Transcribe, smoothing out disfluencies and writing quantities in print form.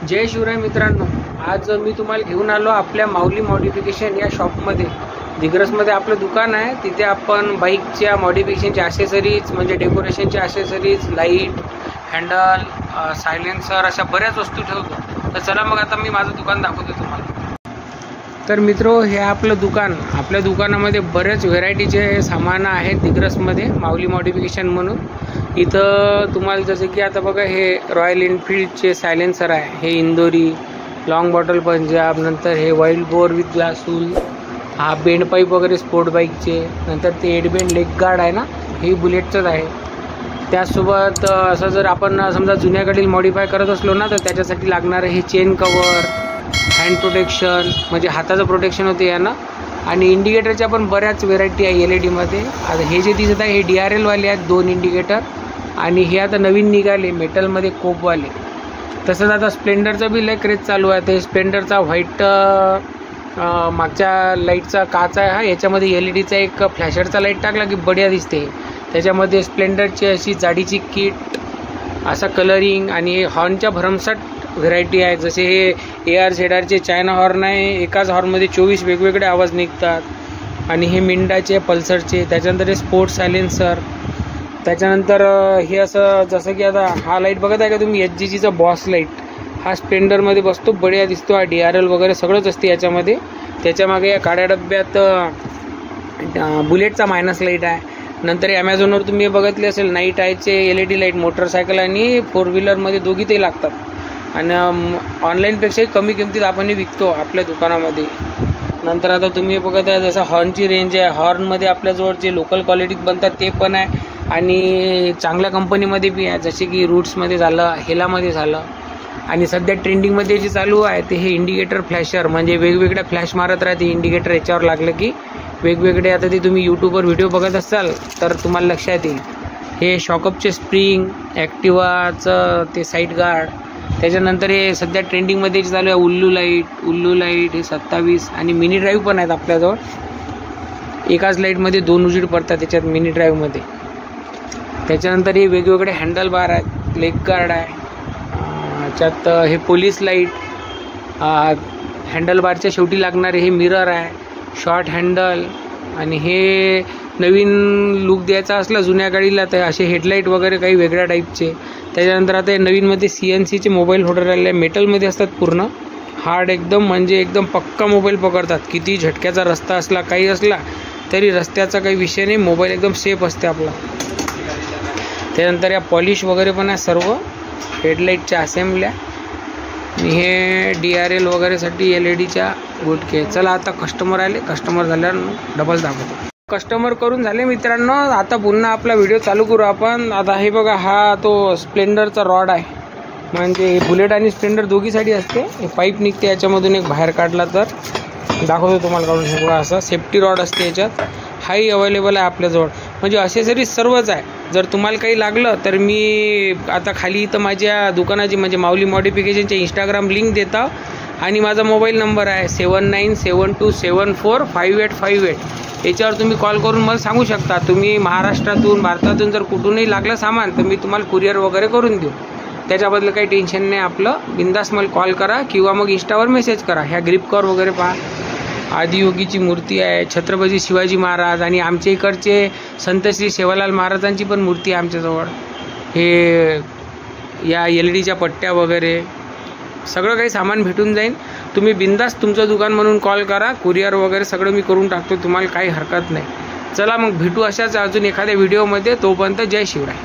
जय शिवराय मित्रांनो, आज मी तुम्हाला घेऊन आलो आपल्या माऊली मॉडिफिकेशन या शॉपमध्ये. दिग्रसमध्ये आपलं दुकान आहे. तिथे आपण बाईकच्या मॉडिफिकेशनचे ॲसेसरीज म्हणजे डेकोरेशनचे ॲसेसरीज, लाईट, हँडल, सायलेन्सर अशा बऱ्याच वस्तू ठेवतो. तर चला मग आता मी माझं दुकान दाखवतो तुम्हाला. तर मित्रो, हे आपलं दुकान. आपल्या दुकानामध्ये बरेच व्हेरायटीचे सामान आहेत दिग्रसमध्ये, माऊली मॉडिफिकेशन म्हणून. इथं तुम्हाला जसं की आता बघा, हे रॉयल एनफिल्डचे सायलेन्सर आहे, हे इंदोरी, लॉंग बॉटल पंजाब, नंतर हे वाईल्ड बोर विथ ग्लासूल, हा बेंड पाईप वगैरे स्पोर्ट बाईकचे, नंतर ते एडबेंड लेग गार्ड आहे ना, हे बुलेटचंच आहे. त्यासोबत असं जर आपण समजा जुन्याकडील मॉडिफाय करत असलो ना, तर त्याच्यासाठी लागणारं हे चेन कवर, हँड प्रोटेक्शन म्हणजे हाताचं प्रोटेक्शन होते यानं. आणि इंडिकेटरच्या पण बऱ्याच व्हेरायटी आहे LED-मध्ये. आता हे जे दिसत आहे हे DRL वाले आहेत, 2 इंडिकेटर. आणि हे आता नवीन निघाले मेटलमध्ये कोपवाले. तसंच आता स्प्लेंडरचं बी लय क्रेज चालू आहे. ते स्प्लेंडरचा व्हाईट मागच्या लाईटचा काच आहे हा, याच्यामध्ये LED-चा एक फ्लॅशरचा लाईट टाकला की बढिया दिसते. त्याच्यामध्ये स्प्लेंडरची अशी जाडीची किट, असा कलरिंग, आणि हॉर्नच्या भरमसाठ व्हेरायटी आहे. जसे हे AR-ZRचे चायना हॉर्न आहे, एकाच हॉर्नमध्ये 24 वेगवेगळे आवाज निघतात. आणि हे मिंडाचे, पल्सरचे. त्याच्यानंतर हे स्पोर्ट्स सायलेन्सर. त्याच्यानंतर हे असं जसं की आता हा लाईट बघत आहे का तुम्ही, HGGचा बॉस लाईट. हा स्प्लेंडरमध्ये बसतो, बढिया दिसतो. हा DRL वगैरे सगळंच असते याच्यामध्ये. त्याच्यामागे या काळ्या डब्यात बुलेटचा मायनस लाईट आहे. नंतर ॲमेझॉनवर तुम्ही बघितले असेल, नाईट आयचे LED लाईट मोटरसायकल आणि 4 व्हीलरमध्ये दोघी ते लागतात. आणि ऑनलाईनपेक्षाही कमी किमतीत आपण विकतो आपल्या दुकानामध्ये. नंतर आता तुम्ही बघत आहे जसं हॉर्नची रेंज आहे. हॉर्नमध्ये आपल्याजवळ जे लोकल क्वालिटीत बनतात ते पण आहे, आणि चांगल्या कंपनीमध्ये बी आहे, जसे की रूट्समध्ये झालं, हेलामध्ये झालं. आणि सध्या ट्रेंडिंगमध्ये जे चालू आहे ते हे इंडिकेटर फ्लॅशर, म्हणजे वेगवेगळ्या फ्लॅश मारत राहते इंडिकेटर. याच्यावर लागलं की वेगवेगळे, आता ते तुम्ही यूट्यूबवर व्हिडिओ बघत असाल तर तुम्हाला लक्षात येईल. हे शॉकअपचे स्प्रिंग, ॲक्टिवाचं ते साईड गार्ड. त्याच्यानंतर हे सध्या ट्रेंडिंगमध्ये जे चालू आहे उल्लू लाईट, हे 27. आणि मिनी ड्राईव्ह पण आहेत आपल्याजवळ. एकाच लाईटमध्ये 2 उजेड पडतात त्याच्यात मिनी ड्राईव्हमध्ये. त्याच्यानंतर हे वेगवेगळे हँडल बार आहेत, लेग गार्ड आहे. त्याच्यात हे पोलीस लाईट, हँडल बारच्या शेवटी लागणारे हे मिरर आहे, शॉर्ट हँडल. आणि हे नवीन लुक द्यायचा असला जुन्या गाडीला तर असे हेडलाईट वगैरे काही वेगळ्या टाईपचे. त्याच्यानंतर आता नवीनमध्ये CNCचे मोबाईल होल्डर आले, मेटलमध्ये असतात पूर्ण, हार्ड एकदम, म्हणजे एकदम पक्का मोबाईल पकडतात. किती झटक्याचा रस्ता असला, काही असला तरी रस्त्याचा काही विषय नाही, मोबाईल एकदम सेफ असते आपला. त्यानंतर या पॉलिश वगैरे पण आहे सर्व, हेडलाईटच्या असेंब्ल्या. आणि हे DRL वगैरेसाठी LED-च्या गुटके. चला आता कस्टमर आले, कस्टमर झाल्यावर डबल दाखवतो. कस्टमर करून झाले मित्रांनो. आता पुन्हा आपला व्हिडिओ चालू करू आपण. आता हे बघा, हा तो स्प्लेंडरचा रॉड आहे, म्हणजे बुलेट आणि स्प्लेंडर दोघीसाठी असते. हे पाईप निघते याच्यामधून, एक बाहेर काढला तर दाखवतो तुम्हाला काढून. हे बघा, असा सेफ्टी रॉड असते याच्यात. हाही अवेलेबल आहे आपल्याजवळ, म्हणजे असेसरीज सर्वच आहे. जर तुम्हाला काही लागलं तर मी आता खाली इथं माझ्या दुकानाची म्हणजे माऊली मॉडिफिकेशनचे Instagram लिंक देतो. आणि माझा मोबाईल नंबर आहे 7972745858. याच्यावर तुम्ही कॉल करून मला सांगू शकता. तुम्ही महाराष्ट्रातून, भारतातून जर कुठूनही लागलं सामान तर मी तुम्हाला कुरिअर वगैरे करून देऊ. त्याच्याबद्दल काही टेन्शन नाही आपलं. बिंदास मला कॉल करा किंवा मग Instaवर मेसेज करा. ह्या ग्रिप कवर वगैरे पहा, आदियोगीची मूर्ती आहे, छत्रपती शिवाजी महाराज. आणि आमच्या इकडचे संत श्री सेवालाल महाराजांची पण मूर्ती आहे आमच्याजवळ. हे या LED-च्या पट्ट्या वगैरे सगळं काही सामान भेटून जाईल. तुम्ही बिंदास तुमचं दुकान म्हणून कॉल करा, कुरिअर वगैरे सगळं मी करून टाकतो, तुम्हाला काही हरकत नाही. चला मग भेटू अशाच अजून एखाद्या व्हिडिओमध्ये. तोपर्यंत जय शिवराय.